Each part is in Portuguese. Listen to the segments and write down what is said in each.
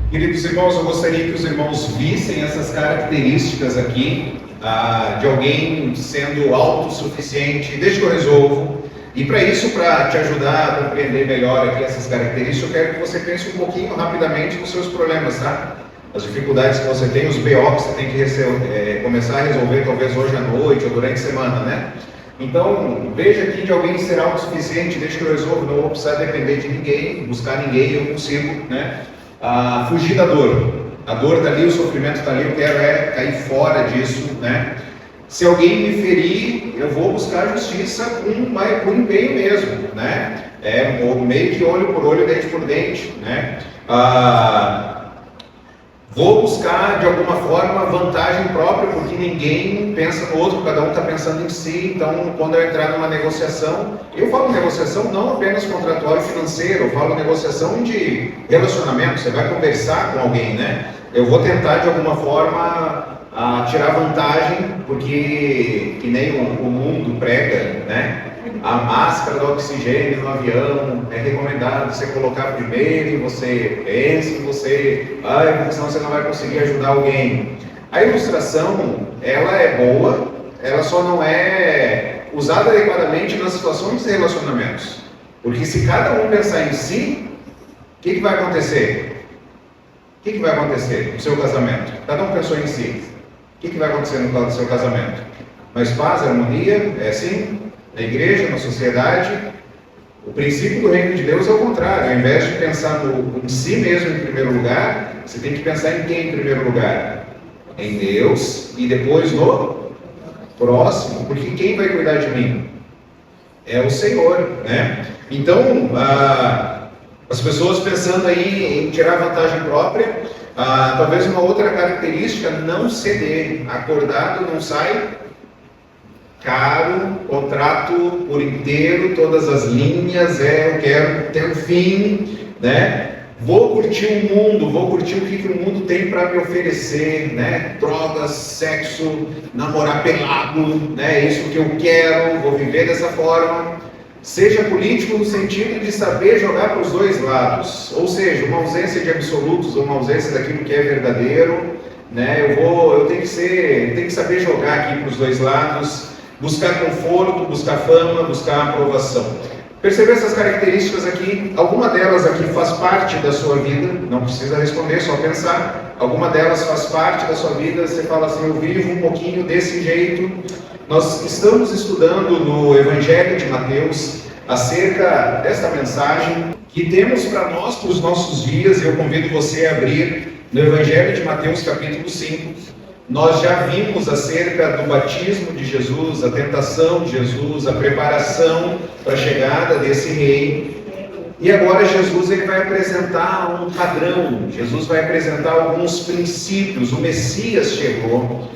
Queridos irmãos, eu gostaria que os irmãos vissem essas características aqui, de alguém sendo autossuficiente. Deixa que eu resolvo. E para isso, para te ajudar a compreender melhor aqui essas características, eu quero que você pense um pouquinho rapidamente nos seus problemas, tá? As dificuldades que você tem, os BO que você tem que começar a resolver talvez hoje à noite ou durante a semana, né? Então, veja aqui de alguém ser autossuficiente, deixa que eu resolvo, não vou precisar depender de ninguém, buscar ninguém, eu consigo, né? Fugir da dor. A dor está ali, o sofrimento está ali, eu quero cair fora disso, né? Se alguém me ferir, eu vou buscar justiça com empenho mesmo, né? Meio que olho por olho, dente por dente, né? Vou buscar de alguma forma vantagem própria, porque ninguém pensa no outro, cada um está pensando em si. Então, quando eu entrar numa negociação, eu falo negociação não apenas contratual e financeira, eu falo negociação de relacionamento. Você vai conversar com alguém, né? Eu vou tentar de alguma forma tirar vantagem, porque que nem o mundo prega, né? A máscara do oxigênio no avião é recomendado você colocar primeiro e você pensa em você, porque senão você não vai conseguir ajudar alguém. A ilustração, ela é boa, ela só não é usada adequadamente nas situações de relacionamentos. Porque se cada um pensar em si, o que vai acontecer? O que vai acontecer no seu casamento? Cada um pensou em si. O que vai acontecer no seu casamento? Mais paz, harmonia? É assim? Na igreja, na sociedade? O princípio do reino de Deus é o contrário. Ao invés de pensar em si mesmo em primeiro lugar, você tem que pensar em quem em primeiro lugar? Em Deus e depois no próximo. Porque quem vai cuidar de mim? É o Senhor, né? Então, as pessoas pensando aí em tirar vantagem própria, talvez uma outra característica, não ceder. Acordado não sai caro, contrato por inteiro, todas as linhas, eu quero ter um fim, né? Vou curtir o mundo, vou curtir o que o mundo tem para me oferecer, né? Drogas, sexo, namorar pelado, né? Isso que eu quero, vou viver dessa forma. Seja político no sentido de saber jogar para os dois lados, ou seja, uma ausência de absolutos ou uma ausência daquilo que é verdadeiro, né? Eu tenho que saber jogar aqui para os dois lados. Buscar conforto, buscar fama, buscar aprovação. Perceber essas características aqui, alguma delas aqui faz parte da sua vida, não precisa responder, só pensar. Alguma delas faz parte da sua vida, você fala assim, eu vivo um pouquinho desse jeito. Nós estamos estudando no Evangelho de Mateus acerca desta mensagem que temos para nós, para os nossos dias. Eu convido você a abrir no Evangelho de Mateus capítulo 5. Nós já vimos acerca do batismo de Jesus, a tentação de Jesus, a preparação para a chegada desse rei. E agora Jesus ele vai apresentar um padrão, Jesus vai apresentar alguns princípios. O Messias chegou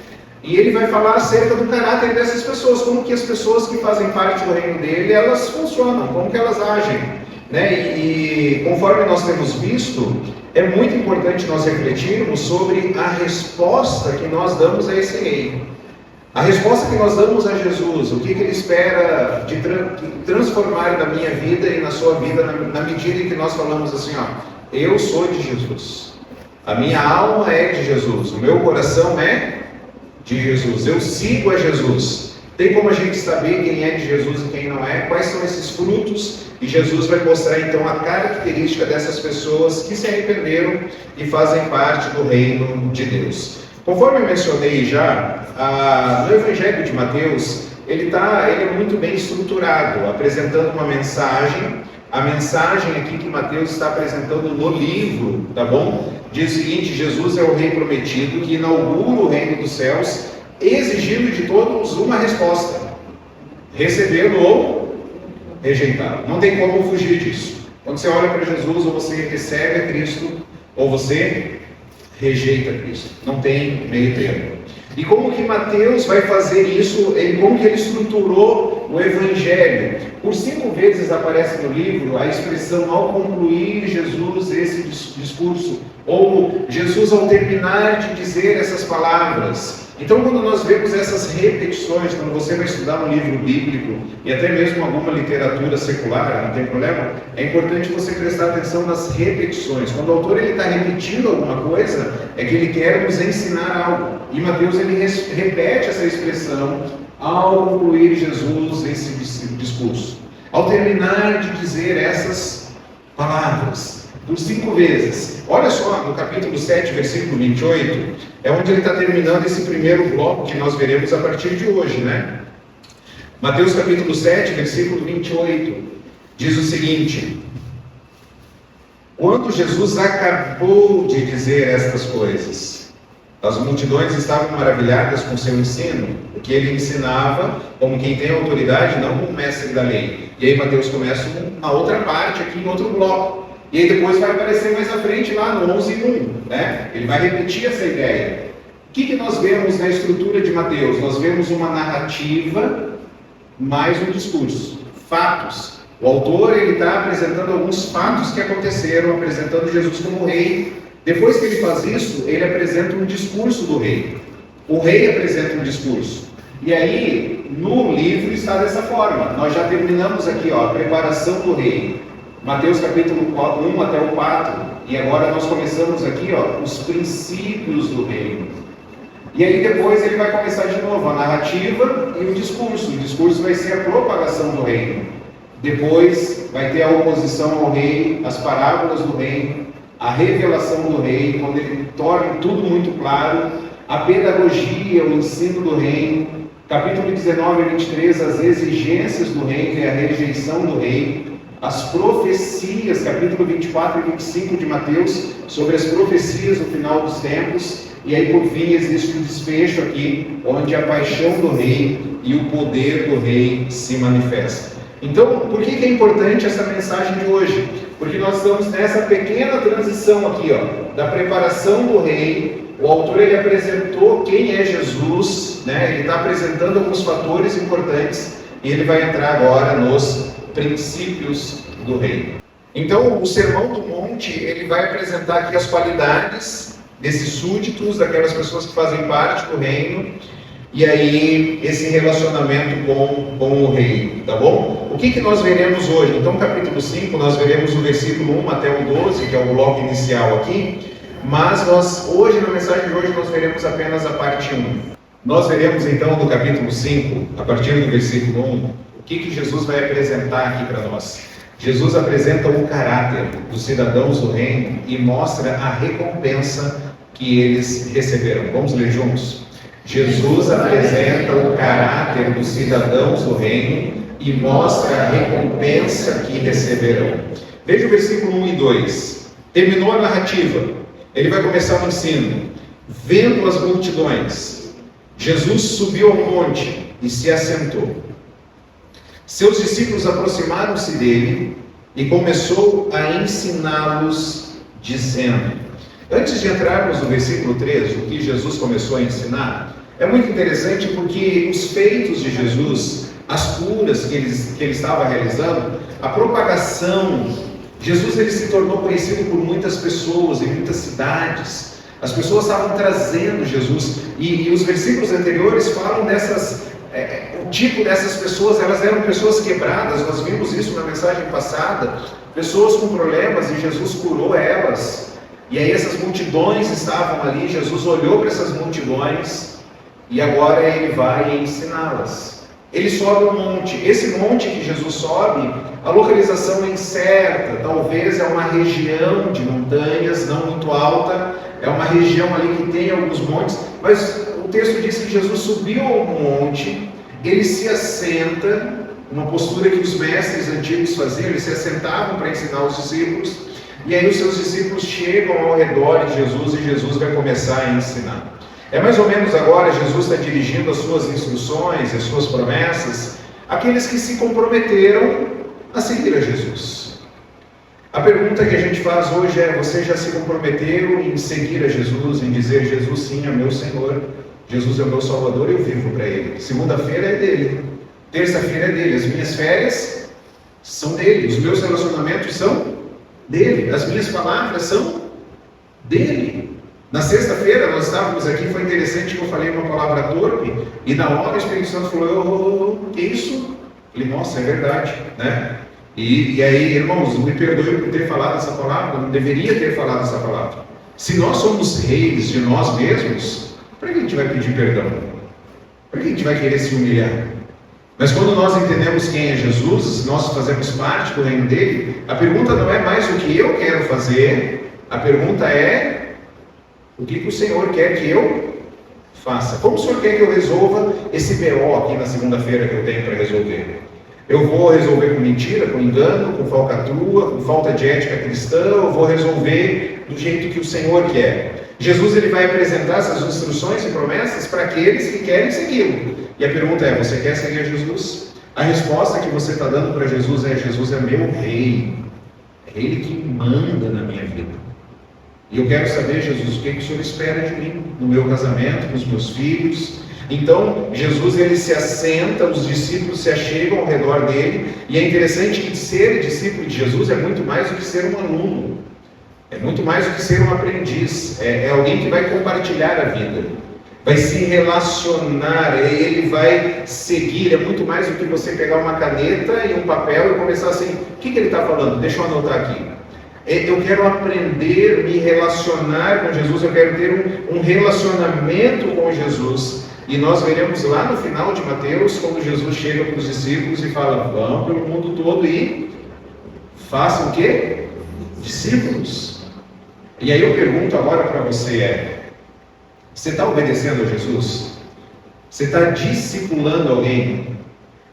e ele vai falar acerca do caráter dessas pessoas, como que as pessoas que fazem parte do reino dele, elas funcionam, como que elas agem, né? E conforme nós temos visto, é muito importante nós refletirmos sobre a resposta que nós damos a esse rei. A resposta que nós damos a Jesus, o que ele espera de transformar na minha vida e na sua vida, na medida em que nós falamos assim, eu sou de Jesus, a minha alma é de Jesus, o meu coração é de Jesus, eu sigo a Jesus. Tem como a gente saber quem é de Jesus e quem não é? Quais são esses frutos? E Jesus vai mostrar então a característica dessas pessoas que se arrependeram e fazem parte do reino de Deus. Conforme eu mencionei já, no Evangelho de Mateus, ele é muito bem estruturado, apresentando uma mensagem. A mensagem aqui que Mateus está apresentando no livro, tá bom? Diz o seguinte: Jesus é o rei prometido que inaugura o reino dos céus, exigindo de todos uma resposta: recebê-lo ou rejeitá-lo. Não tem como fugir disso. Quando você olha para Jesus, ou você recebe a Cristo, ou você rejeita Cristo. Não tem meio termo. E como que Mateus vai fazer isso? Como que ele estruturou o Evangelho? Por 5 vezes aparece no livro a expressão ao concluir Jesus esse discurso, ou Jesus ao terminar de dizer essas palavras. Então, quando nós vemos essas repetições, quando você vai estudar um livro bíblico e até mesmo alguma literatura secular, não tem problema, é importante você prestar atenção nas repetições. Quando o autor está repetindo alguma coisa, é que ele quer nos ensinar algo. E Mateus ele repete essa expressão ao concluir Jesus esse discurso. Ao terminar de dizer essas palavras, por 5 vezes. Olha só, no capítulo 7, versículo 28, é onde ele está terminando esse primeiro bloco que nós veremos a partir de hoje, né? Mateus capítulo 7, versículo 28, diz o seguinte: quando Jesus acabou de dizer estas coisas, as multidões estavam maravilhadas com seu ensino, porque ele ensinava como quem tem autoridade, não como mestre da lei. E aí Mateus começa uma outra parte aqui, em outro bloco. E aí depois vai aparecer mais à frente lá no 11:1, né? Ele vai repetir essa ideia. O que nós vemos na estrutura de Mateus? Nós vemos uma narrativa mais um discurso, fatos. O autor ele está apresentando alguns fatos que aconteceram, apresentando Jesus como rei. Depois que ele faz isso, ele apresenta um discurso do rei. O rei apresenta um discurso. E aí, no livro está dessa forma. Nós já terminamos aqui, ó, a preparação do rei. Mateus capítulo 1 até o 4, e agora nós começamos aqui, ó, os princípios do reino. E aí depois ele vai começar de novo a narrativa e o discurso. O discurso vai ser a propagação do reino. Depois vai ter a oposição ao rei, as parábolas do reino, a revelação do rei, quando ele torna tudo muito claro, a pedagogia, o ensino do reino. Capítulo 19 e 23, as exigências do reino e a rejeição do rei. As profecias, capítulo 24 e 25 de Mateus, sobre as profecias no final dos tempos, e aí por fim existe um desfecho aqui, onde a paixão do rei e o poder do rei se manifesta. Então, por que é importante essa mensagem de hoje? Porque nós estamos nessa pequena transição aqui, ó, da preparação do rei. O autor ele apresentou quem é Jesus, né? Ele está apresentando alguns fatores importantes, e ele vai entrar agora nos princípios do reino. Então, o Sermão do Monte, ele vai apresentar aqui as qualidades desses súditos, daquelas pessoas que fazem parte do reino, e aí esse relacionamento com o rei, tá bom? O que nós veremos hoje? Então, capítulo 5, nós veremos o versículo 1 até o 12, que é o bloco inicial aqui, mas hoje, na mensagem de hoje, nós veremos apenas a parte 1. Nós veremos então no capítulo 5, a partir do versículo 1, o que Jesus vai apresentar aqui para nós? Jesus apresenta o caráter dos cidadãos do reino e mostra a recompensa que eles receberão. Vamos ler juntos? Jesus apresenta o caráter dos cidadãos do reino e mostra a recompensa que receberão. Veja o versículo 1 e 2. Terminou a narrativa. Ele vai começar o ensino. Vendo as multidões, Jesus subiu ao monte e se assentou. Seus discípulos aproximaram-se dele e começou a ensiná-los, dizendo... Antes de entrarmos no versículo 13, o que Jesus começou a ensinar, é muito interessante porque os feitos de Jesus, as curas que ele estava realizando, a propagação, Jesus ele se tornou conhecido por muitas pessoas, em muitas cidades. As pessoas estavam trazendo Jesus, e os versículos anteriores falam dessas... o tipo dessas pessoas, elas eram pessoas quebradas, nós vimos isso na mensagem passada, pessoas com problemas, e Jesus curou elas. E aí essas multidões estavam ali, Jesus olhou para essas multidões, e agora ele vai ensiná-las. Ele sobe um monte. Esse monte que Jesus sobe, a localização é incerta, talvez é uma região de montanhas, não muito alta, é uma região ali que tem alguns montes, mas o texto diz que Jesus subiu ao monte, ele se assenta, uma postura que os mestres antigos faziam, eles se assentavam para ensinar os discípulos, e aí os seus discípulos chegam ao redor de Jesus e Jesus vai começar a ensinar. É mais ou menos agora, Jesus está dirigindo as suas instruções, as suas promessas, àqueles que se comprometeram a seguir a Jesus. A pergunta que a gente faz hoje é: você já se comprometeu em seguir a Jesus, em dizer Jesus sim é meu Senhor, Jesus é o meu Salvador e eu vivo para Ele? Segunda-feira é dele, terça-feira é dele, as minhas férias são dele, os meus relacionamentos são dele, as minhas palavras são dele. Na sexta-feira nós estávamos aqui, foi interessante que eu falei uma palavra torpe, e na hora o Espírito Santo falou, que isso? Eu falei, nossa, é verdade, né? E aí, irmãos, me perdoe por ter falado essa palavra, não deveria ter falado essa palavra. Se nós somos reis de nós mesmos, para que a gente vai pedir perdão? Para que a gente vai querer se humilhar? Mas quando nós entendemos quem é Jesus, nós fazemos parte do reino dele, a pergunta não é mais o que eu quero fazer, a pergunta é o que o Senhor quer que eu faça. Como o Senhor quer que eu resolva esse BO aqui na segunda-feira que eu tenho para resolver? Eu vou resolver com mentira, com engano, com falcatrua, com falta de ética cristã, eu vou resolver do jeito que o Senhor quer. Jesus ele vai apresentar essas instruções e promessas para aqueles que querem segui-lo. E a pergunta é, você quer seguir Jesus? A resposta que você está dando para Jesus é meu rei. É Ele que manda na minha vida. E eu quero saber, Jesus, o que o Senhor espera de mim, no meu casamento, com os meus filhos. Então, Jesus ele se assenta, os discípulos se achegam ao redor dele, e é interessante que ser discípulo de Jesus é muito mais do que ser um aluno, é muito mais do que ser um aprendiz, é alguém que vai compartilhar a vida, vai se relacionar, ele vai seguir, é muito mais do que você pegar uma caneta e um papel e começar assim, o que ele está falando? Deixa eu anotar aqui. Eu quero aprender, me relacionar com Jesus, eu quero ter um relacionamento com Jesus. E nós veremos lá no final de Mateus, quando Jesus chega para os discípulos e fala, vão pelo mundo todo e façam o quê? Discípulos. E aí eu pergunto agora para você, você está obedecendo a Jesus? Você está discipulando alguém?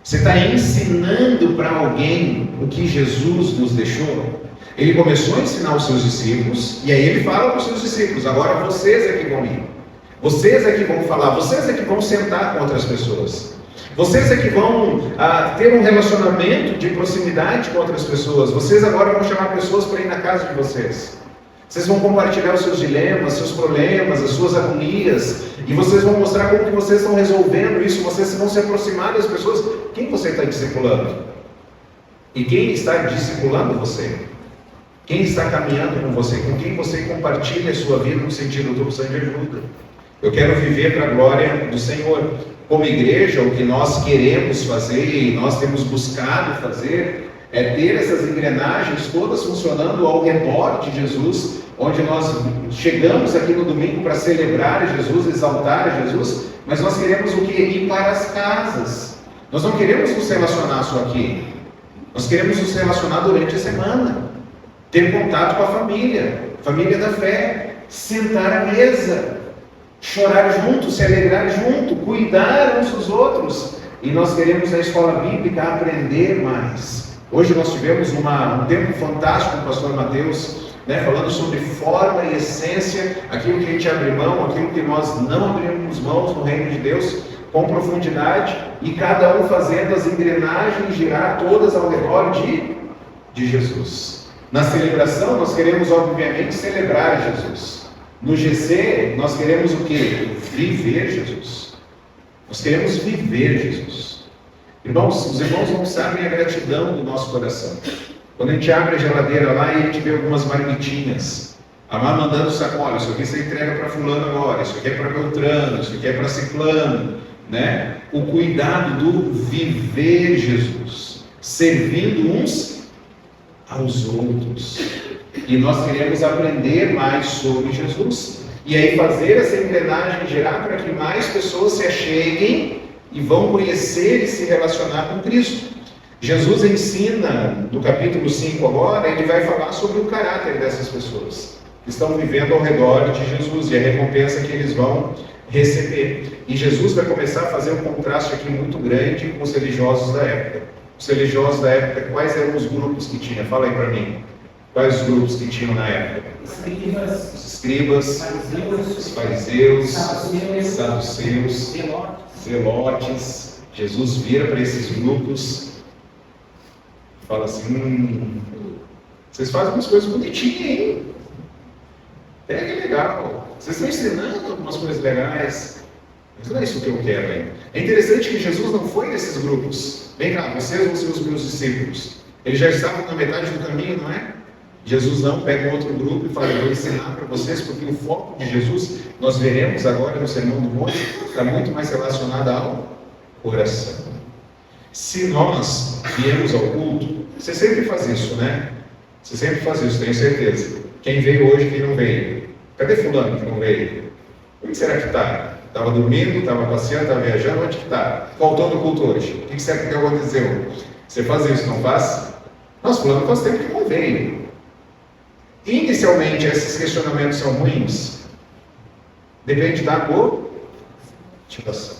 Você está ensinando para alguém o que Jesus nos deixou? Ele começou a ensinar os seus discípulos, e aí ele fala para os seus discípulos, agora vocês é que vão ir. Vocês é que vão falar, vocês é que vão sentar com outras pessoas. Vocês é que vão ter um relacionamento de proximidade com outras pessoas. Vocês agora vão chamar pessoas para ir na casa de vocês. Vocês vão compartilhar os seus dilemas, seus problemas, as suas agonias. E vocês vão mostrar como que vocês estão resolvendo isso. Vocês vão se aproximar das pessoas. Quem você está discipulando? E quem está discipulando você? Quem está caminhando com você? Com quem você compartilha a sua vida no sentido do precisando de ajuda? Eu quero viver para a glória do Senhor. Como igreja, o que nós queremos fazer e nós temos buscado fazer é ter essas engrenagens todas funcionando ao redor de Jesus, onde nós chegamos aqui no domingo para celebrar Jesus, exaltar Jesus, mas nós queremos o que? Ir para as casas. Nós não queremos nos relacionar só aqui. Nós queremos nos relacionar durante a semana. Ter contato com a família da fé, sentar à mesa, chorar junto, se alegrar junto, cuidar uns dos outros. E nós queremos na escola bíblica aprender mais. Hoje nós tivemos um tempo fantástico com o pastor Mateus, falando sobre forma e essência, aquilo que a gente abre mão, aquilo que nós não abrimos mãos no reino de Deus, com profundidade, e cada um fazendo as engrenagens girar todas ao redor de Jesus. Na celebração nós queremos obviamente celebrar Jesus. No GC, nós queremos o quê? Viver Jesus. Nós queremos viver Jesus. Irmãos, os irmãos não sabem a gratidão do nosso coração. Quando a gente abre a geladeira lá e a gente vê algumas marmitinhas, a mãe mandando sacola, isso aqui você entrega para fulano agora, isso aqui é para Beltrano, isso aqui é para ciclano, O cuidado do viver Jesus, servindo uns aos outros. E nós queremos aprender mais sobre Jesus. E aí fazer essa engrenagem girar para que mais pessoas se acheguem e vão conhecer e se relacionar com Cristo. Jesus ensina, no capítulo 5 agora, ele vai falar sobre o caráter dessas pessoas que estão vivendo ao redor de Jesus e a recompensa que eles vão receber. E Jesus vai começar a fazer um contraste aqui muito grande com os religiosos da época. Os religiosos da época, quais eram os grupos que tinha? Fala aí para mim. Quais os grupos que tinham na época? Os escribas, os fariseus, saduceus, zelotes. Jesus vira para esses grupos e fala assim, vocês fazem umas coisas bonitinhas, hein? Que legal. Vocês estão ensinando algumas coisas legais, mas não é isso que eu quero, hein? É interessante que Jesus não foi nesses grupos. Vem cá, vocês vão ser os meus discípulos. Eles já estavam na metade do caminho, não é? Jesus não pega um outro grupo e fala, eu vou ensinar para vocês, porque o foco de Jesus, nós veremos agora no Sermão do Monte, está muito mais relacionado ao coração. Se nós viemos ao culto, você sempre faz isso, né? Você sempre faz isso, tenho certeza. Quem veio hoje, quem não veio? Cadê fulano que não veio? Onde será que está? Estava dormindo, estava passeando, estava viajando, onde que está? Faltou no culto hoje. O que será que aconteceu? Você faz isso, não faz? Nossa, fulano faz tempo que não veio. Inicialmente, esses questionamentos são ruins? Depende da motivação.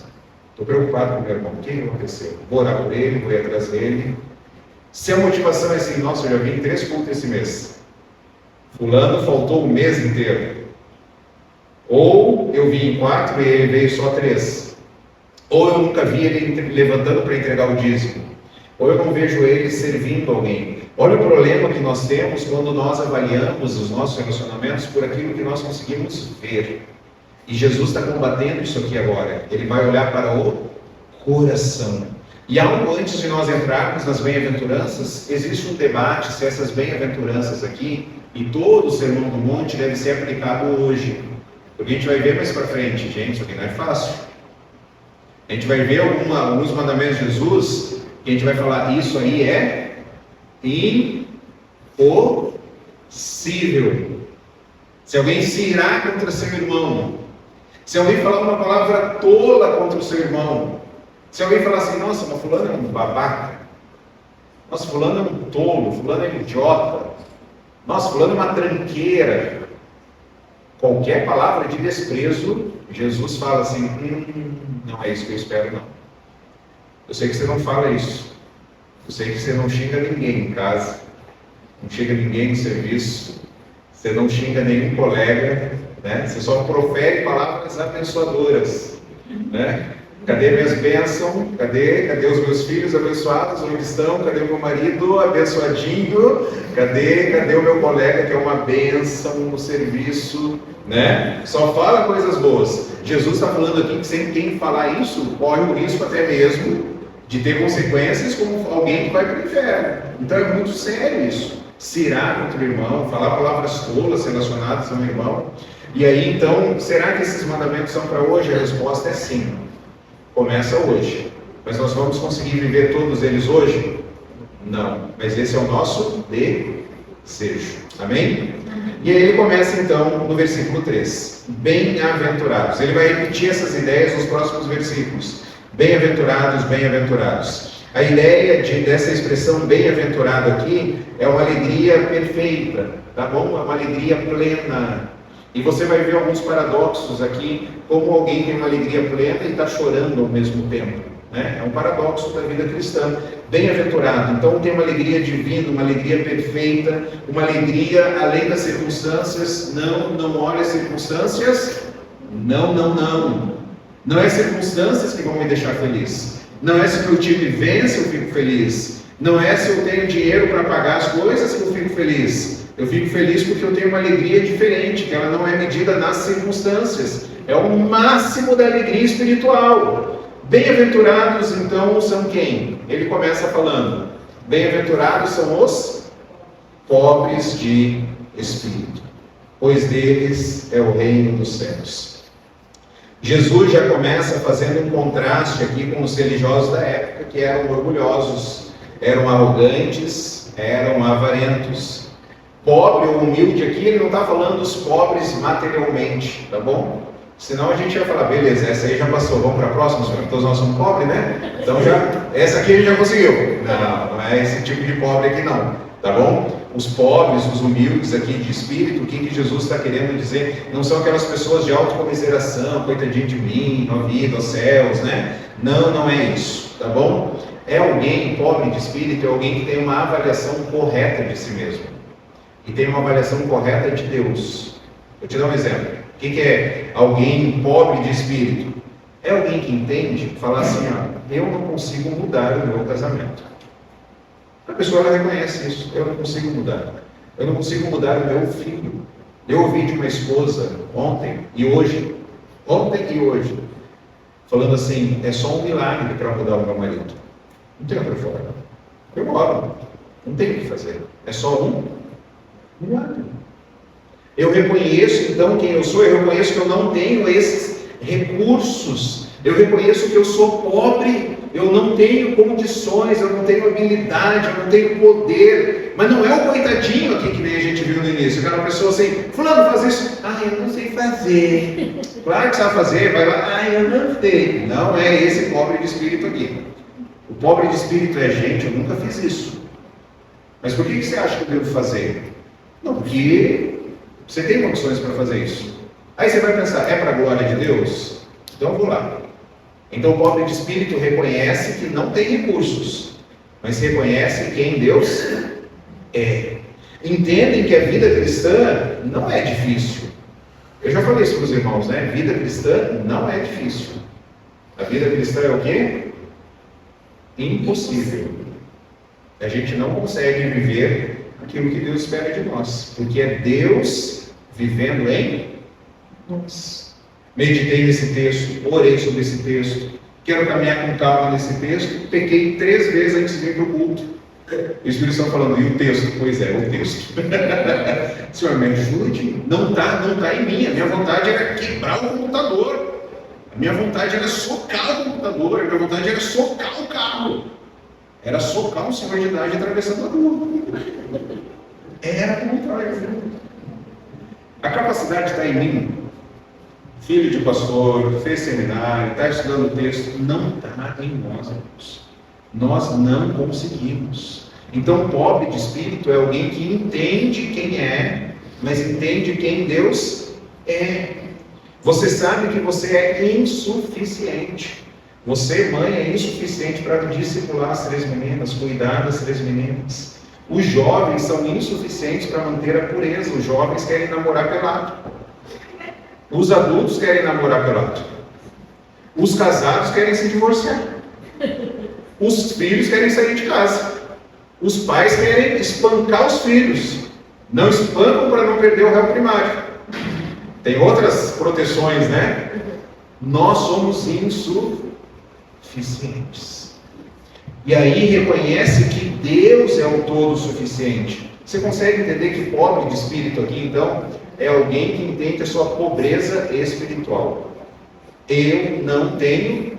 Estou preocupado com o meu irmão. O que aconteceu? Vou orar por ele, vou ir atrás dele. Se a motivação é assim, nossa, eu já vim em 3 cultos esse mês. Fulano faltou o mês inteiro. Ou eu vim em 4 e ele veio só 3. Ou eu nunca vi ele levantando para entregar o dízimo. Ou eu não vejo ele servindo alguém. Olha o problema que nós temos quando nós avaliamos os nossos relacionamentos por aquilo que nós conseguimos ver. E Jesus está combatendo isso aqui agora. Ele vai olhar para o coração. E algo antes de nós entrarmos nas bem-aventuranças, existe um debate se essas bem-aventuranças aqui, e todo o Sermão do Monte, deve ser aplicado hoje. Porque a gente vai ver mais para frente, gente, isso aqui não é fácil. A gente vai ver alguns mandamentos de Jesus, que a gente vai falar, isso aí é impossível. Se alguém se irar contra seu irmão, se alguém falar uma palavra tola contra o seu irmão, se alguém falar assim, nossa, mas fulano é um babaca, nossa, fulano é um tolo, fulano é um idiota, nossa, fulano é uma tranqueira, qualquer palavra de desprezo, Jesus fala assim, não é isso que eu espero não. Eu sei que você não fala isso, eu sei que você não xinga ninguém em casa, não xinga ninguém no serviço, você não xinga nenhum colega, né? Você só profere palavras abençoadoras, né? Cadê minhas bênçãos? Cadê os meus filhos abençoados? Onde estão? Cadê o meu marido abençoadinho? Cadê o meu colega que é uma bênção no serviço? Né? Só fala coisas boas. Jesus está falando aqui que sem quem falar isso, corre o risco até mesmo de ter consequências como alguém que vai para o inferno. Então é muito sério isso. Se irar contra o irmão, falar palavras tolas relacionadas ao irmão. E aí então, será que esses mandamentos são para hoje? A resposta é sim. Começa hoje. Mas nós vamos conseguir viver todos eles hoje? Não. Mas esse é o nosso desejo. Amém? E aí ele começa então no versículo 3. Bem-aventurados. Ele vai repetir essas ideias nos próximos versículos. Bem-aventurados, bem-aventurados. A ideia dessa expressão bem-aventurado aqui é uma alegria perfeita, tá bom? É uma alegria plena. E você vai ver alguns paradoxos aqui, como alguém tem uma alegria plena e está chorando ao mesmo tempo. Né? É um paradoxo da vida cristã. Bem-aventurado, então tem uma alegria divina, uma alegria perfeita, uma alegria além das circunstâncias. Não olha as circunstâncias. Não. Não é circunstâncias que vão me deixar feliz. Não é se meu time vence eu fico feliz. Não é se eu tenho dinheiro para pagar as coisas que eu fico feliz. Eu fico feliz porque eu tenho uma alegria diferente, que ela não é medida nas circunstâncias. É o máximo da alegria espiritual. Bem-aventurados, então, são quem? Ele começa falando, bem-aventurados são os pobres de espírito, pois deles é o reino dos céus. Jesus já começa fazendo um contraste aqui com os religiosos da época, que eram orgulhosos, eram arrogantes, eram avarentos. Pobre ou humilde aqui, ele não está falando dos pobres materialmente, tá bom? Senão a gente ia falar, beleza, essa aí já passou, vamos para a próxima, todos nós somos pobres, né? Então essa aqui a gente já conseguiu. Não é esse tipo de pobre aqui não, tá bom? Os pobres, os humildes aqui de espírito, o que Jesus está querendo dizer? Não são aquelas pessoas de autocomiseração, coitadinho de mim, na vida, aos céus, né? Não é isso, tá bom? É alguém pobre de espírito, é alguém que tem uma avaliação correta de si mesmo. E tem uma avaliação correta de Deus. Vou te dar um exemplo. O que é alguém pobre de espírito? É alguém que entende, falar assim, eu não consigo mudar o meu casamento. A pessoa ela reconhece isso, eu não consigo mudar. Eu não consigo mudar o meu filho. Eu ouvi de uma esposa ontem e hoje, falando assim, é só um milagre para mudar o meu marido. Não tem outra forma. Eu oro, não tem o que fazer. É só um Milagre. Eu reconheço então quem eu sou, eu reconheço que eu não tenho esses recursos, eu reconheço que eu sou pobre, eu não tenho condições, eu não tenho habilidade, eu não tenho poder, mas não é o coitadinho aqui que nem a gente viu no início, aquela pessoa assim, fulano, faz isso, eu não sei fazer, claro que sabe fazer, vai lá, eu não sei, não é esse pobre de espírito aqui. O pobre de espírito é gente, eu nunca fiz isso, mas por que você acha que eu devo fazer? Não, porque você tem condições para fazer isso. Aí você vai pensar, é para a glória de Deus? Então eu vou lá. Então o pobre de espírito reconhece que não tem recursos, mas reconhece quem Deus é. Entendem que a vida cristã não é difícil. Eu já falei isso para os irmãos, né? Vida cristã não é difícil. A vida cristã é o quê? Impossível. A gente não consegue viver aquilo que Deus espera de nós, porque é Deus vivendo em nós. Meditei nesse texto, orei sobre esse texto, quero caminhar com calma nesse texto, pequei 3 vezes antes de vir para o culto. O Espírito Santo falando, e o texto? Pois é, o texto. Senhor, me ajude. Não está em mim. A minha vontade era quebrar o computador. A minha vontade era socar o computador. A minha vontade era socar o carro. Era socar um senhor de idade atravessando a rua. Era o contrário. A capacidade está em mim. Filho de pastor, fez seminário, está estudando o texto. Não está em nós, irmãos. Nós não conseguimos. Então, pobre de espírito é alguém que entende quem é, mas entende quem Deus é. Você sabe que você é insuficiente. Você, mãe, é insuficiente para discipular as 3 meninas, cuidar das 3 meninas. Os jovens são insuficientes para manter a pureza. Os jovens querem namorar pelado. Os adultos querem namorar pelado. Os casados querem se divorciar. Os filhos querem sair de casa. Os pais querem espancar os filhos. Não espancam para não perder o réu primário. Tem outras proteções, né? Nós somos insuficientes. E aí reconhece que Deus é o todo suficiente. Você consegue entender que pobre de espírito aqui, então, é alguém que entende a sua pobreza espiritual. Eu não tenho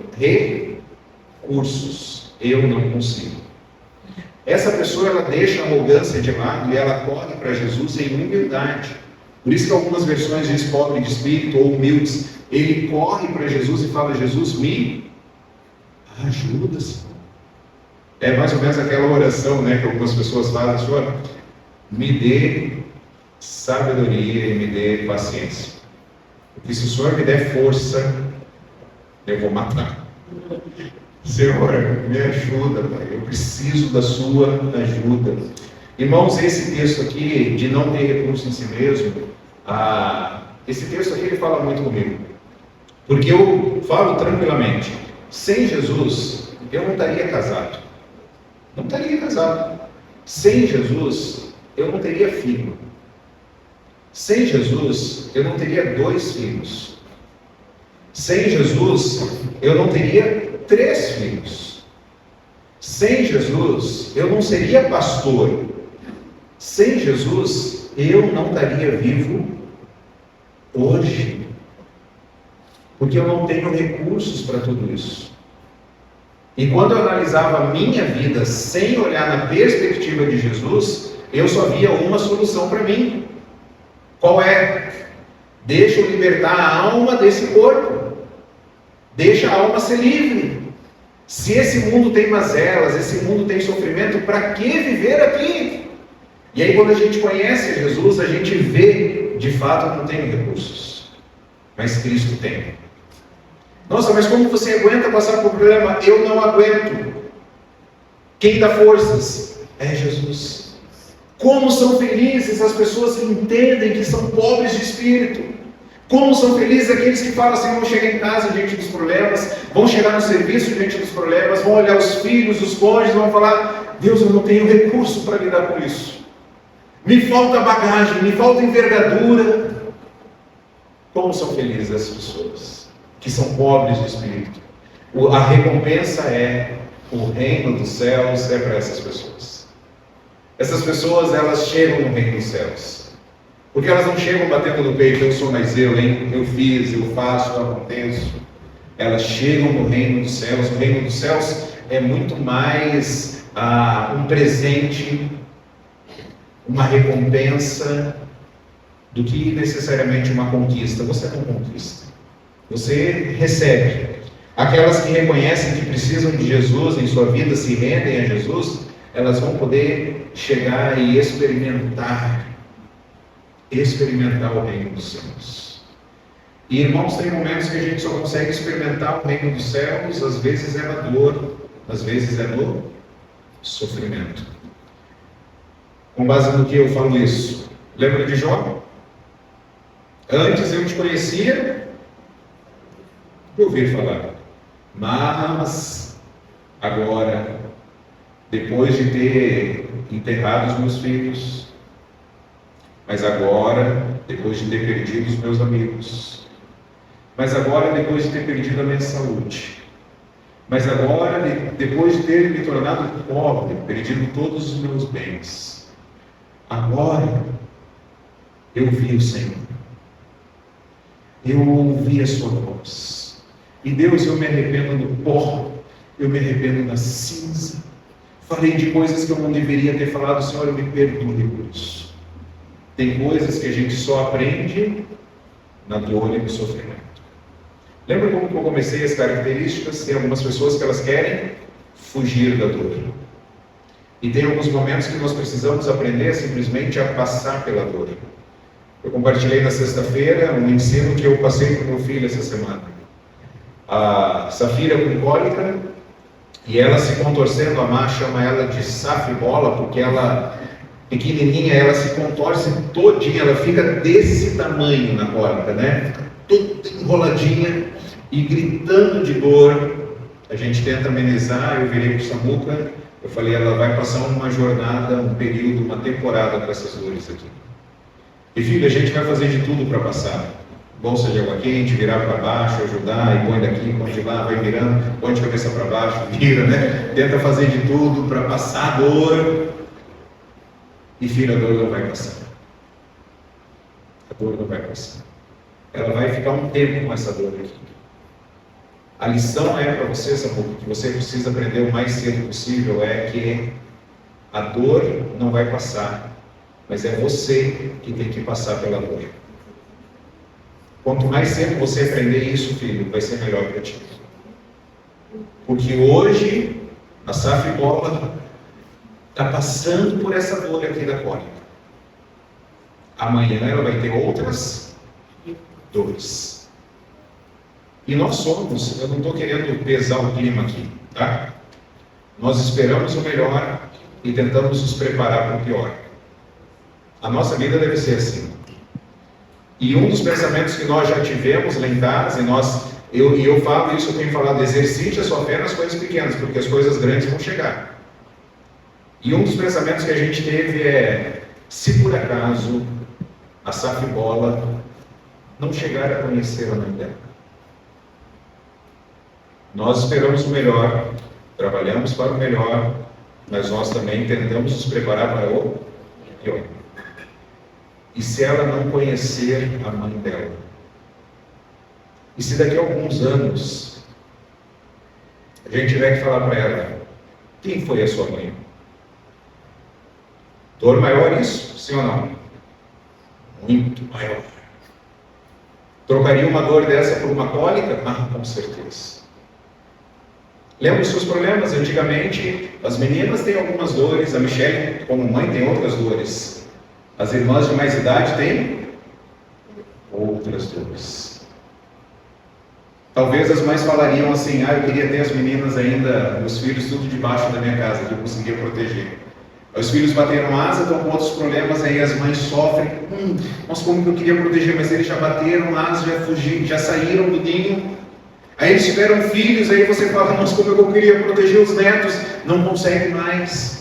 recursos. Eu não consigo. Essa pessoa, ela deixa a arrogância de lado e ela corre para Jesus em humildade. Por isso que algumas versões diz pobre de espírito ou humildes. Ele corre para Jesus e fala, Jesus, me ajuda, Senhor. É mais ou menos aquela oração, né, que algumas pessoas fazem, Senhor, me dê sabedoria e me dê paciência. Porque se o Senhor me der força, eu vou matar. Senhor, me ajuda, Pai. Eu preciso da sua ajuda. Irmãos, esse texto aqui, de não ter recurso em si mesmo, esse texto aqui ele fala muito comigo. Porque eu falo tranquilamente, sem Jesus, eu não estaria casado. Não estaria casado. Sem Jesus, eu não teria filho. Sem Jesus, eu não teria 2 filhos. Sem Jesus, eu não teria 3 filhos. Sem Jesus, eu não seria pastor. Sem Jesus, eu não estaria vivo hoje. Porque eu não tenho recursos para tudo isso. E quando eu analisava a minha vida sem olhar na perspectiva de Jesus, eu só via uma solução para mim. Qual é? Deixa eu libertar a alma desse corpo. Deixa a alma ser livre. Se esse mundo tem mazelas, esse mundo tem sofrimento, para que viver aqui? E aí quando a gente conhece Jesus, a gente vê, de fato, eu não tenho recursos. Mas Cristo tem. Nossa, mas como você aguenta passar por problema? Eu não aguento. Quem dá forças? É Jesus. Como são felizes as pessoas que entendem que são pobres de espírito. Como são felizes aqueles que falam assim, vão chegar em casa diante dos problemas, vão chegar no serviço diante dos problemas, vão olhar os filhos, os cônjuges, vão falar, Deus, eu não tenho recurso para lidar com isso. Me falta bagagem, me falta envergadura. Como são felizes as pessoas que são pobres de espírito. A recompensa é, o reino dos céus é para essas pessoas. Essas pessoas, elas chegam no reino dos céus. Porque elas não chegam batendo no peito, eu sou mais eu, hein? Eu fiz, eu faço, eu aconteço. Elas chegam no reino dos céus. O reino dos céus é muito mais um presente, uma recompensa, do que necessariamente uma conquista. Você não conquista, você recebe. Aquelas que reconhecem que precisam de Jesus em sua vida, se rendem a Jesus, elas vão poder chegar e experimentar o reino dos céus. E irmãos, tem momentos que a gente só consegue experimentar o reino dos céus, às vezes é na dor, às vezes é no sofrimento. Com base no que eu falo isso? Lembra de Jó? Antes eu te conhecia de ouvir falar, mas agora, depois de ter enterrado os meus filhos, mas agora, depois de ter perdido os meus amigos, mas agora, depois de ter perdido a minha saúde, mas agora, depois de ter me tornado pobre, perdido todos os meus bens, agora eu vi o Senhor. Eu ouvi a sua voz. E Deus, eu me arrependo do pó, eu me arrependo da cinza. Falei de coisas que eu não deveria ter falado, Senhor, eu me perdoe por isso. Tem coisas que a gente só aprende na dor e no sofrimento. Lembra como que eu comecei as características? Tem algumas pessoas que elas querem fugir da dor. E tem alguns momentos que nós precisamos aprender simplesmente a passar pela dor. Eu compartilhei na sexta-feira um ensino que eu passei para o meu filho essa semana. A Safira com cólica, e ela se contorcendo, a Má chama ela de safibola, porque ela, pequenininha, ela se contorce todinha, ela fica desse tamanho na cólica, né? Toda enroladinha e gritando de dor. A gente tenta amenizar, eu virei para o Samuca, eu falei, ela vai passar uma jornada, um período, uma temporada com essas dores aqui. E filho, a gente vai fazer de tudo para passar. Bolsa de água quente, virar para baixo, ajudar, e põe daqui, põe de lá, vai virando, põe de cabeça para baixo, vira, né? Tenta fazer de tudo para passar a dor. E filho, a dor não vai passar. A dor não vai passar. Ela vai ficar um tempo com essa dor aqui. A lição é para você, Samuca, que você precisa aprender o mais cedo possível, é que a dor não vai passar. Mas é você que tem que passar pela dor. Quanto mais cedo você aprender isso, filho, vai ser melhor para ti. Porque hoje, a Safibola está passando por essa dor aqui da cólica. Amanhã ela vai ter outras dores. E nós somos, eu não estou querendo pesar o clima aqui, tá? Nós esperamos o melhor e tentamos nos preparar para o pior. A nossa vida deve ser assim. E um dos pensamentos que nós já tivemos lá em casa, e eu falo isso, eu tenho falado, exercite a sua fé nas coisas pequenas, porque as coisas grandes vão chegar. E um dos pensamentos que a gente teve é, se por acaso a Safibola não chegar a conhecer a mãe dela, nós esperamos o melhor, trabalhamos para o melhor, mas nós também tentamos nos preparar para o pior. E se ela não conhecer a mãe dela? E se daqui a alguns anos a gente tiver que falar para ela, quem foi a sua mãe? Dor maior isso? Sim ou não? Muito maior. Trocaria uma dor dessa por uma cólica? Ah, com certeza. Lembra os seus problemas? Antigamente, as meninas têm algumas dores, a Michelle, como mãe, tem outras dores. As irmãs de mais idade têm outras dores. Talvez as mães falariam assim, eu queria ter as meninas ainda, os filhos tudo debaixo da minha casa, que eu conseguia proteger. Os filhos bateram asa, estão com outros problemas, aí as mães sofrem. Mas como que eu queria proteger, mas eles já bateram asa, já fugiram, já saíram do ninho. Aí eles tiveram filhos, aí você fala, mas como eu queria proteger os netos, não consegue mais.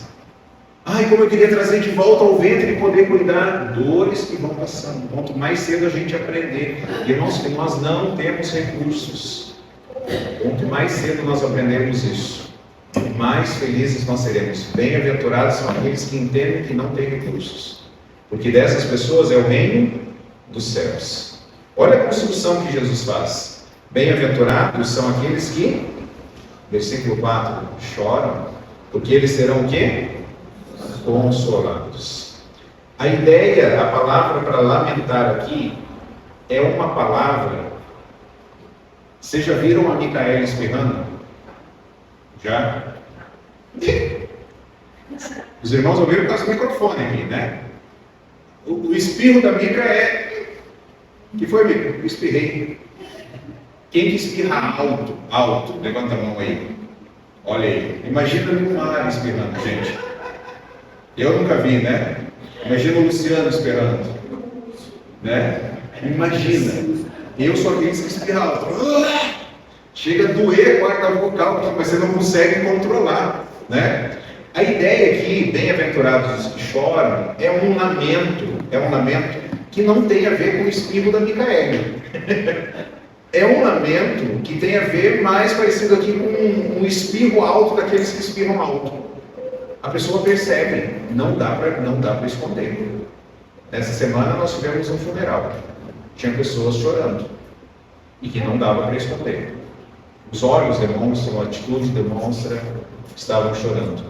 Ai, como eu queria trazer de volta ao ventre e poder cuidar. Dores que vão passando. Quanto mais cedo a gente aprender. E nós não temos recursos. Quanto mais cedo nós aprendemos isso, mais felizes nós seremos. Bem-aventurados são aqueles que entendem que não têm recursos, porque dessas pessoas é o reino dos céus. Olha a construção que Jesus faz. Bem-aventurados são aqueles que, versículo 4, choram, porque eles serão o quê? Consolados. A ideia, a palavra para lamentar aqui, é uma palavra. Vocês já viram a Micaela espirrando? Já? Os irmãos ouviram por causa do microfone aqui, né? O espirro da Mica é... O que foi, Mica? Eu espirrei. Quem que espirra alto? Alto. Levanta a mão aí. Olha aí. Imagina no mar espirrando, gente. Eu nunca vi, né? Imagina o Luciano espirrando. Né? Imagina. Eu sou aqueles que espirram alto. Chega a doer a corda vocal, mas você não consegue controlar, né? A ideia aqui, bem-aventurados os que choram, é um lamento que não tem a ver com o espirro da Micaela. É um lamento que tem a ver mais parecido aqui com um espirro alto daqueles que espirram alto. A pessoa percebe, não dá para esconder. Nessa semana nós tivemos um funeral, tinha pessoas chorando e que não dava para esconder. Os olhos demonstram, a atitude demonstra que estavam chorando.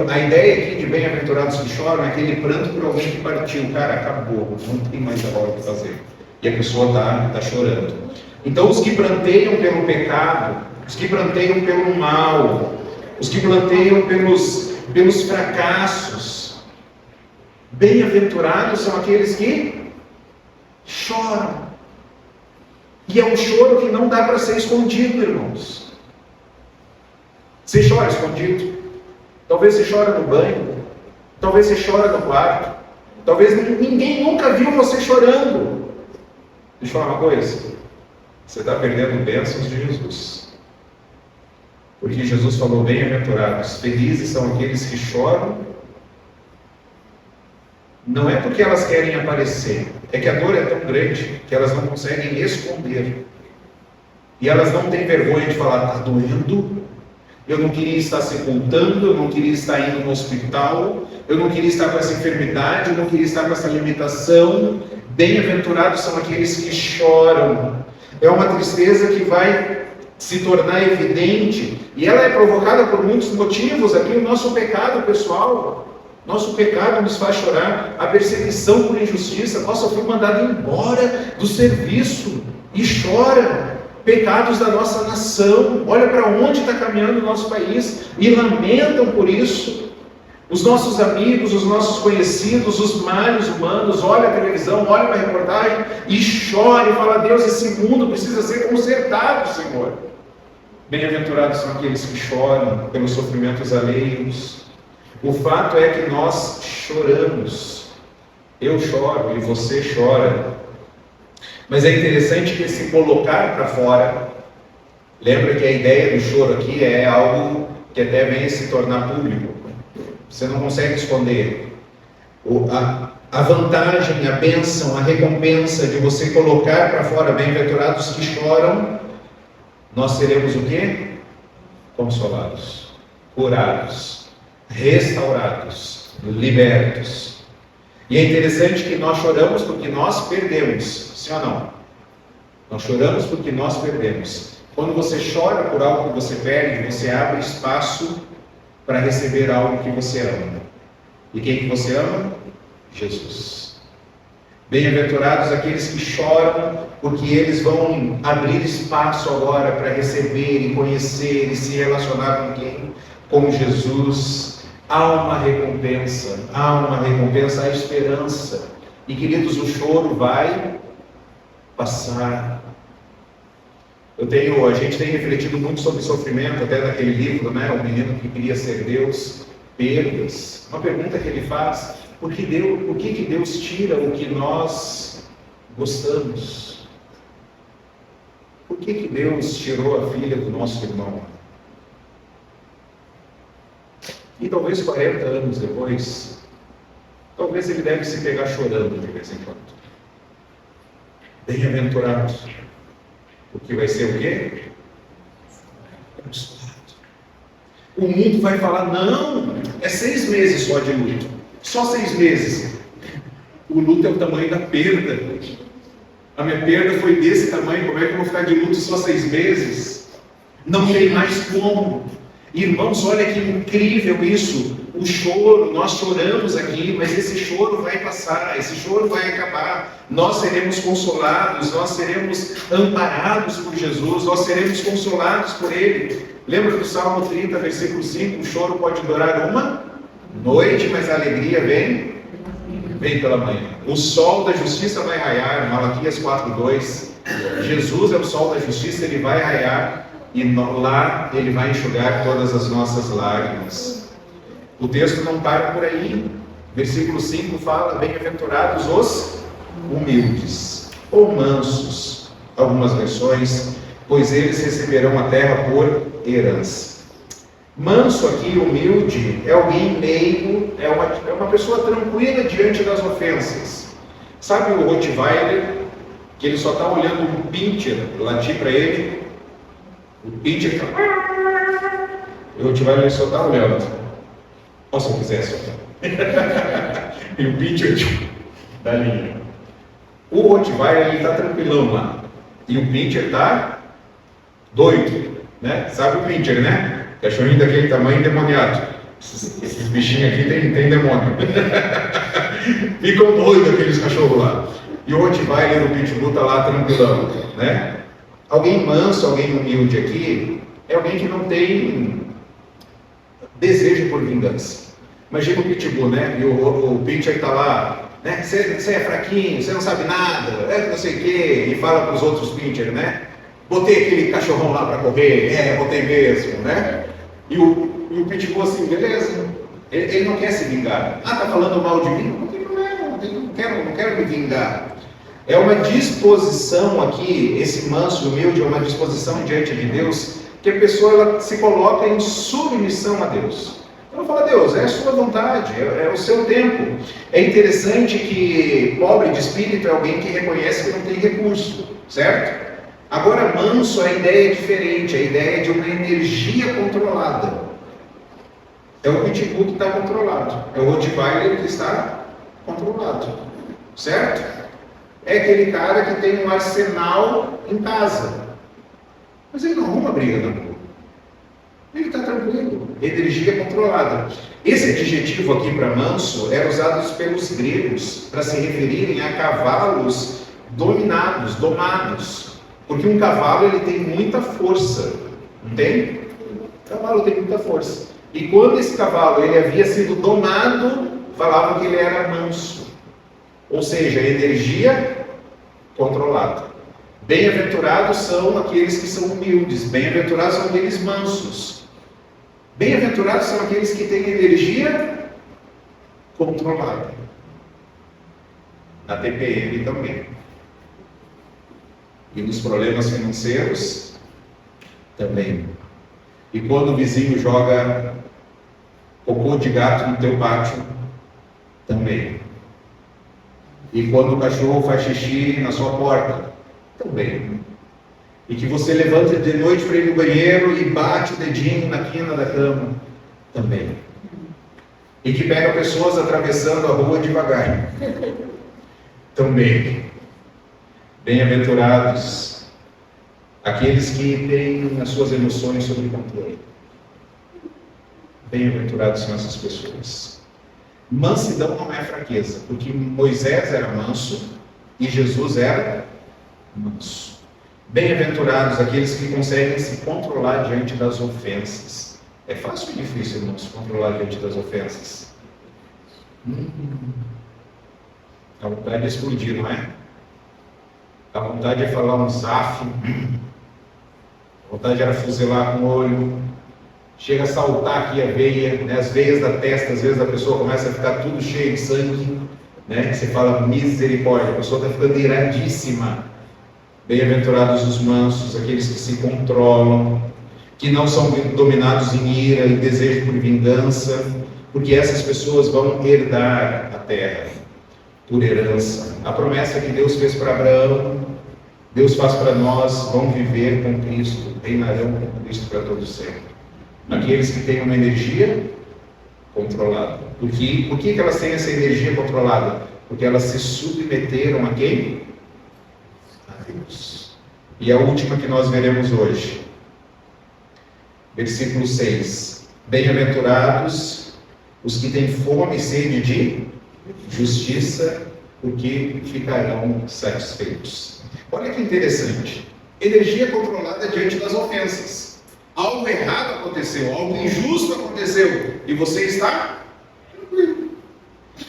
A ideia aqui de bem-aventurados que choram é aquele pranto por alguém que partiu. Cara, acabou, não tem mais agora o que fazer. E a pessoa está chorando. Então, os que planteiam pelo pecado, os que planteiam pelo mal, os que planteiam pelos fracassos, bem-aventurados são aqueles que choram. E é um choro que não dá para ser escondido, irmãos. Você chora escondido? Talvez você chora no banho. Talvez você chora no quarto. Talvez ninguém nunca viu você chorando. Deixa eu falar uma coisa. Você está perdendo bênçãos de Jesus. Porque Jesus falou, bem-aventurados, felizes são aqueles que choram. Não é porque elas querem aparecer, é que a dor é tão grande que elas não conseguem esconder. E elas não têm vergonha de falar, está doendo, eu não queria estar sepultando, eu não queria estar indo no hospital, eu não queria estar com essa enfermidade, eu não queria estar com essa limitação. Bem-aventurados são aqueles que choram. É uma tristeza que vai se tornar evidente, e ela é provocada por muitos motivos. Aqui o nosso pecado pessoal. Nosso pecado nos faz chorar, a perseguição por injustiça. Nossa, eu fui mandado embora do serviço e chora. Pecados da nossa nação, olha para onde está caminhando o nosso país e lamentam por isso. Os nossos amigos, os nossos conhecidos, os males humanos, olha a televisão, olha para a reportagem e chora e fala, Deus, esse mundo precisa ser consertado, Senhor. Bem-aventurados são aqueles que choram pelos sofrimentos alheios. O fato é que nós choramos. Eu choro e você chora. Mas é interessante que esse colocar para fora, lembra que a ideia do choro aqui é algo que até vem a se tornar público. Você não consegue esconder. A vantagem, a bênção, a recompensa de você colocar para fora, bem-aventurados que choram, nós seremos o quê? Consolados, curados, restaurados, libertos. E é interessante que nós choramos porque nós perdemos, sim ou não? Nós choramos porque nós perdemos. Quando você chora por algo que você perde, você abre espaço para receber algo que você ama. E quem que você ama? Jesus. Bem-aventurados aqueles que choram, porque eles vão abrir espaço agora para receber e conhecer e se relacionar com quem? Com Jesus. Há uma recompensa, há esperança. E queridos, o choro vai passar. A gente tem refletido muito sobre sofrimento, até naquele livro, né? O menino que queria ser Deus, perdas. Uma pergunta que ele faz: por que Deus tira o que nós gostamos? Por que Deus tirou a filha do nosso irmão? E talvez 40 anos depois, talvez ele deve se pegar chorando de vez em quando. Bem-aventurado, porque vai ser o quê? Consolado. O mundo vai falar, não, é 6 meses só de luto. Só 6 meses. O luto é o tamanho da perda. A minha perda foi desse tamanho, como é que eu vou ficar de luto só 6 meses? Não tem mais como. Irmãos, olha que incrível isso. O choro, nós choramos aqui, mas esse choro vai passar, esse choro vai acabar. Nós seremos consolados, nós seremos amparados por Jesus, nós seremos consolados por Ele. Lembra do Salmo 30, versículo 5? O choro pode durar uma noite, mas a alegria vem pela manhã. O sol da justiça vai raiar, Malaquias 4:2. Jesus é o sol da justiça, Ele vai raiar e lá Ele vai enxugar todas as nossas lágrimas. O texto não para por aí. Versículo 5 fala: bem-aventurados os humildes, ou mansos, algumas versões, pois eles receberão a terra por herança. Manso aqui, humilde, é alguém meigo, é uma pessoa tranquila diante das ofensas. Sabe o Rottweiler, que ele só está olhando um pincher latir para ele? O pincher está... O Rottweiler só está olhando. Ou se eu quisesse, e o pincher da linha. O Rottweiler está tranquilão lá. E o pincher está doido, né? Sabe o pincher, né? Cachorrinho daquele tamanho endemoniado. Esses bichinhos aqui tem demônio. Ficam doidos aqueles cachorros lá. E o Rottweiler, o pitbull, está lá tranquilão, né? Alguém manso, alguém humilde aqui, é alguém que não tem desejo por vingança. Imagina o pitbull, né? E o pincher está lá, né? Você é fraquinho, você não sabe nada, não sei o quê, e fala para os outros pincher, né? Botei aquele cachorrão lá para correr, botei mesmo, né? E o pitbull assim, beleza, ele não quer se vingar. Ah, tá falando mal de mim? Não tem problema, não quero me vingar. É uma disposição aqui, esse manso, humilde, é uma disposição diante de Deus, que a pessoa ela se coloca em submissão a Deus. Ela fala: Deus, é a sua vontade, é o seu tempo. É interessante que pobre de espírito é alguém que reconhece que não tem recurso, certo? Agora, manso, a ideia é diferente, a ideia é de uma energia controlada. É o pitbull que está controlado, é o Rottweiler que está controlado, certo? É aquele cara que tem um arsenal em casa, mas ele não arruma briga na rua. Ele está tranquilo, energia controlada. Esse adjetivo aqui para manso era usado pelos gregos para se referirem a cavalos domados. Porque um cavalo ele tem muita força, não tem? O cavalo tem muita força. E quando esse cavalo ele havia sido domado, falavam que ele era manso. Ou seja, energia controlada. Bem-aventurados são aqueles que são humildes. Bem-aventurados são aqueles mansos. Bem-aventurados são aqueles que têm energia controlada. Na TPM também. E nos problemas financeiros também. E quando o vizinho joga cocô de gato no teu pátio, também. E quando o cachorro faz xixi na sua porta, também. E que você levanta de noite para ir no banheiro e bate o dedinho na quina da cama, também. E que pega pessoas atravessando a rua devagar, também. Bem-aventurados aqueles que têm as suas emoções sob controle. Bem-aventurados são essas pessoas. Mansidão não é fraqueza, porque Moisés era manso e Jesus era manso. Bem-aventurados aqueles que conseguem se controlar diante das ofensas. É fácil ou difícil, irmãos, se controlar diante das ofensas? A vontade de explodir, não é? A vontade é falar um zaf, a vontade era fuzilar com o olho, chega a saltar aqui a veia, né? As veias da testa, às vezes a pessoa começa a ficar tudo cheio de sangue, né? Você fala misericórdia, a pessoa está ficando iradíssima. Bem-aventurados os mansos, aqueles que se controlam, que não são dominados em ira e desejo por vingança, porque essas pessoas vão herdar a terra por herança. A promessa que Deus fez para Abraão, Deus faz para nós: vão viver com Cristo, reinarão com Cristo para todo sempre. Aqueles que têm uma energia controlada. Por que elas têm essa energia controlada? Porque elas se submeteram a quem? A Deus. E a última que nós veremos hoje. Versículo 6. Bem-aventurados os que têm fome e sede de justiça, porque ficarão satisfeitos. Olha que interessante. Energia controlada diante das ofensas. Algo errado aconteceu, algo injusto aconteceu, e você está tranquilo.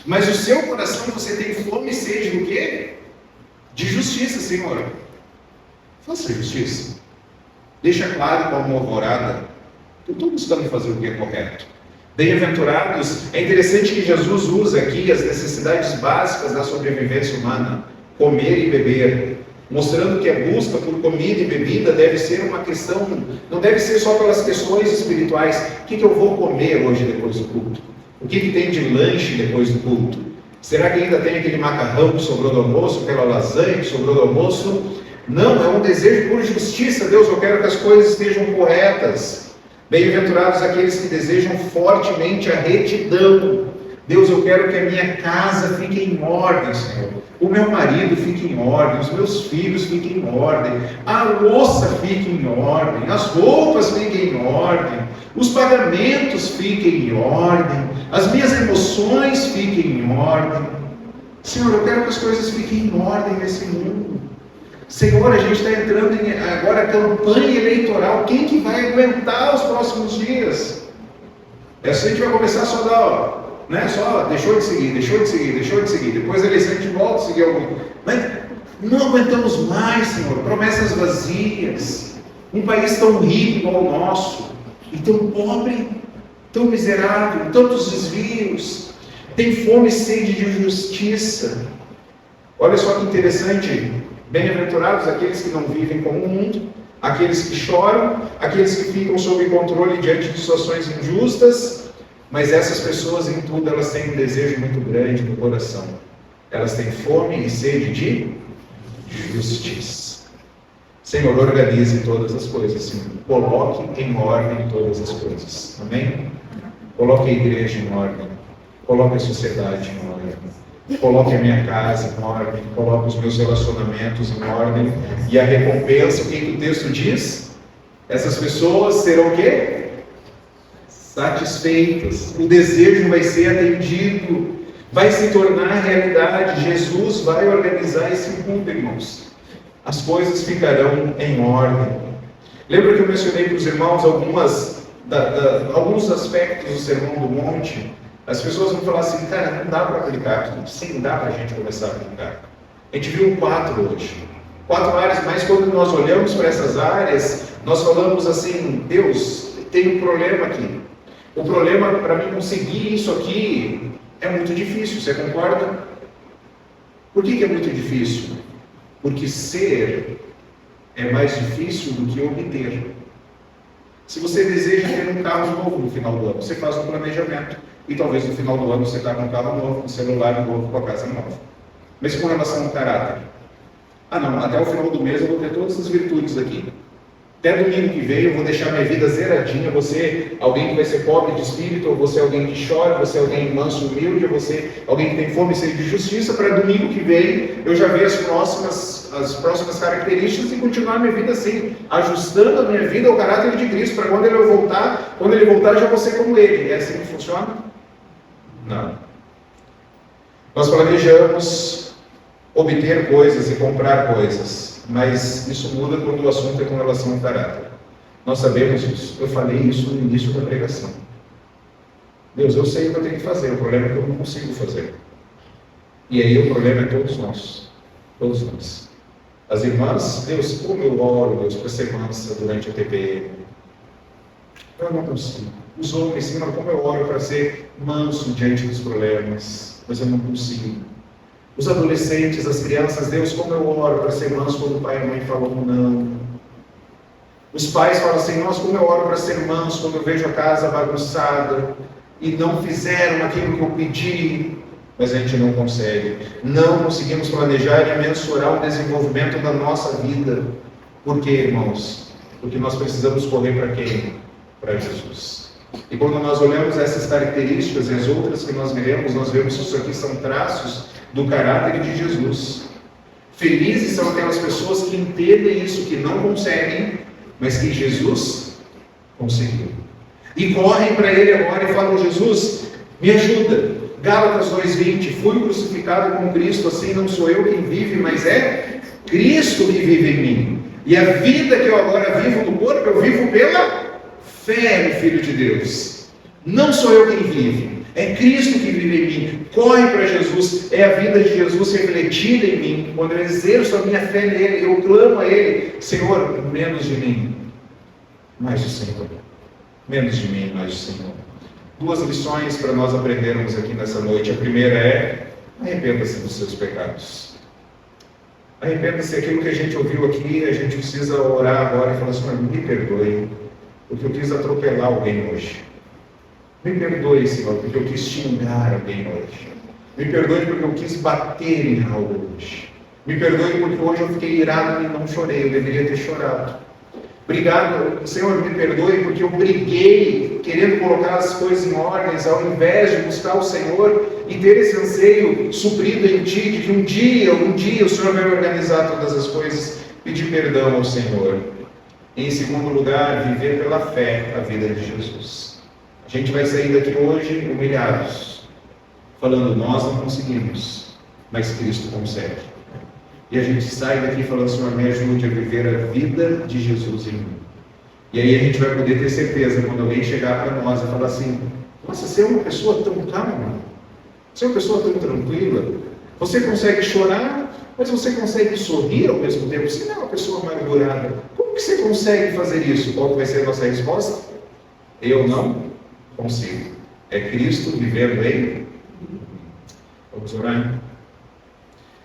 Mas o seu coração, você tem fome e sede do quê? De justiça, Senhor. Faça justiça. Deixa claro como uma alvorada. Eu estou buscando fazer o que é correto. Bem-aventurados, é interessante que Jesus usa aqui as necessidades básicas da sobrevivência humana, comer e beber, mostrando que a busca por comida e bebida deve ser uma questão, não deve ser só pelas questões espirituais. O que eu vou comer hoje depois do culto? O que tem de lanche depois do culto? Será que ainda tem aquele macarrão que sobrou do almoço, aquela lasanha que sobrou do almoço? Não, é um desejo por justiça. Deus, eu quero que as coisas estejam corretas. Bem-aventurados aqueles que desejam fortemente a retidão. Deus, eu quero que a minha casa fique em ordem, Senhor. O meu marido fique em ordem, os meus filhos fiquem em ordem, a louça fique em ordem, as roupas fiquem em ordem, os pagamentos fiquem em ordem, as minhas emoções fiquem em ordem. Senhor, eu quero que as coisas fiquem em ordem nesse mundo. Senhor, a gente está entrando em agora a campanha eleitoral. Quem que vai aguentar os próximos dias? Essa a gente vai começar só a dar, só deixou de seguir. Depois da eleição a gente volta a seguir algum. Mas não aguentamos mais, Senhor. Promessas vazias. Um país tão rico igual o nosso, e tão pobre, tão miserável, tantos desvios. Tem fome e sede de justiça. Olha só que interessante. Bem-aventurados aqueles que não vivem como o mundo, aqueles que choram, aqueles que ficam sob controle diante de situações injustas, mas essas pessoas em tudo elas têm um desejo muito grande no coração. Elas têm fome e sede de justiça. Senhor, organize todas as coisas, Senhor. Coloque em ordem todas as coisas. Amém? Coloque a igreja em ordem. Coloque a sociedade em ordem. Coloque a minha casa em ordem, coloque os meus relacionamentos em ordem, e a recompensa, o que o texto diz? Essas pessoas serão o quê? Satisfeitas. O desejo vai ser atendido, vai se tornar realidade. Jesus vai organizar esse mundo, irmãos. As coisas ficarão em ordem. Lembra que eu mencionei para os irmãos alguns aspectos do Sermão do Monte? As pessoas vão falar assim, cara, não dá para aplicar tudo. Sim, dá para a gente começar a aplicar. A gente viu 4 hoje. 4 áreas, mas quando nós olhamos para essas áreas, nós falamos assim, Deus, tem um problema aqui. O problema para mim conseguir isso aqui é muito difícil, você concorda? Por que é muito difícil? Porque ser é mais difícil do que obter. Se você deseja ter um carro novo no final do ano, você faz um planejamento. E talvez no final do ano você está com um carro novo, um celular novo, com a casa nova. Mas com relação ao caráter? Ah não, até o final do mês eu vou ter todas as virtudes aqui. Até domingo que vem eu vou deixar minha vida zeradinha. Você, alguém que vai ser pobre de espírito, ou você alguém que chora, você alguém manso, humilde, ou você alguém que tem fome e sede de justiça, para domingo que vem eu já ver as próximas características e continuar minha vida assim, ajustando a minha vida ao caráter de Cristo, para quando ele voltar eu já vou ser como ele. É assim que funciona? Não. Nós planejamos obter coisas e comprar coisas, mas isso muda quando o assunto é com relação ao caráter. Nós sabemos isso. Eu falei isso no início da pregação. Deus, eu sei o que eu tenho que fazer, o problema é que eu não consigo fazer. E aí o problema é todos nós. Todos nós. As irmãs, Deus, como eu oro, Deus, para ser mansa durante a TPM. Eu não consigo. Os homens, Senhor, como eu oro para ser manso diante dos problemas, mas eu não consigo. Os adolescentes, as crianças, Deus, como eu oro para ser manso quando o pai e a mãe falam não. Os pais falam assim, nossa, como eu oro para ser manso quando eu vejo a casa bagunçada e não fizeram aquilo que eu pedi, mas a gente não consegue. Não conseguimos planejar e mensurar o desenvolvimento da nossa vida. Por quê, irmãos? Porque nós precisamos correr para quem? para Jesus. E quando nós olhamos essas características e as outras que nós nós vemos que isso aqui são traços do caráter de Jesus. Felizes são aquelas pessoas que entendem isso, que não conseguem, mas que Jesus conseguiu. E correm para Ele agora e falam: Jesus, me ajuda. Gálatas 2:20, fui crucificado com Cristo, assim não sou eu quem vive, mas é Cristo que vive em mim. E a vida que eu agora vivo no corpo, eu vivo pela fé no Filho de Deus. Não sou eu quem vive, é Cristo que vive em mim. Corre para Jesus, é a vida de Jesus refletida em mim. Quando eu exerço a minha fé nele, eu clamo a Ele: Senhor, menos de mim, mais do Senhor. Menos de mim, mais do Senhor. Duas lições para nós aprendermos aqui nessa noite. A primeira é: arrependa-se dos seus pecados. Arrependa-se daquilo que a gente ouviu aqui. A gente precisa orar agora e falar: Senhor, me perdoe, porque eu quis atropelar alguém hoje. Me perdoe, Senhor, porque eu quis xingar alguém hoje. Me perdoe porque eu quis bater em algo hoje. Me perdoe porque hoje eu fiquei irado e não chorei, eu deveria ter chorado. Obrigado, Senhor, me perdoe porque eu briguei, querendo colocar as coisas em ordens, ao invés de buscar o Senhor e ter esse anseio suprido em Ti, de que um dia o Senhor vai organizar todas as coisas. Pedir perdão ao Senhor. E, em segundo lugar, viver pela fé a vida de Jesus. A gente vai sair daqui hoje humilhados, falando: nós não conseguimos, mas Cristo consegue. E a gente sai daqui falando: Senhor, me ajude a viver a vida de Jesus em mim. E aí a gente vai poder ter certeza, quando alguém chegar para nós e falar assim: nossa, você é uma pessoa tão calma, você é uma pessoa tão tranquila, você consegue chorar, mas você consegue sorrir ao mesmo tempo, você não é uma pessoa amargurada, como que você consegue fazer isso? Qual que vai ser a nossa resposta? Eu não consigo. É Cristo vivendo em mim. Vamos orar?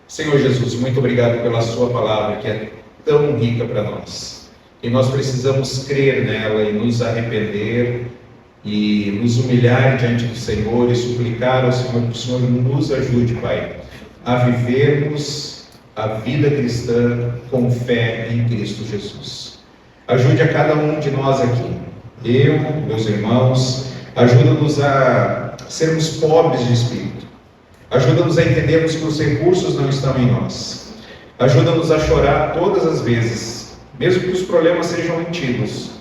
Senhor Jesus, muito obrigado pela sua palavra, que é tão rica para nós. E nós precisamos crer nela e nos arrepender e nos humilhar diante do Senhor e suplicar ao Senhor que o Senhor nos ajude, Pai, a vivermos a vida cristã com fé em Cristo Jesus. Ajude a cada um de nós aqui, eu, meus irmãos, ajuda-nos a sermos pobres de espírito. Ajuda-nos a entendermos que os recursos não estão em nós. Ajuda-nos a chorar todas as vezes, mesmo que os problemas sejam antigos,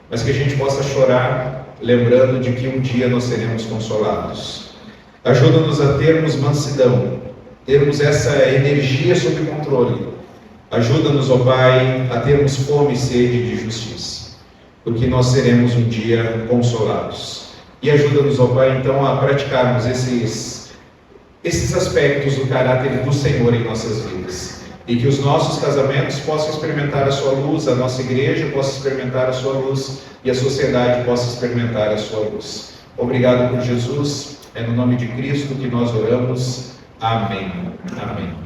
mas que a gente possa chorar lembrando de que um dia nós seremos consolados. Ajuda-nos a termos mansidão, termos essa energia sob controle. Ajuda-nos, ó Pai, a termos fome e sede de justiça, porque nós seremos um dia consolados. E ajuda-nos, ó Pai, então, a praticarmos esses aspectos do caráter do Senhor em nossas vidas, e que os nossos casamentos possam experimentar a sua luz, a nossa igreja possa experimentar a sua luz, e a sociedade possa experimentar a sua luz. Obrigado por Jesus, é no nome de Cristo que nós oramos. Amém. Amém.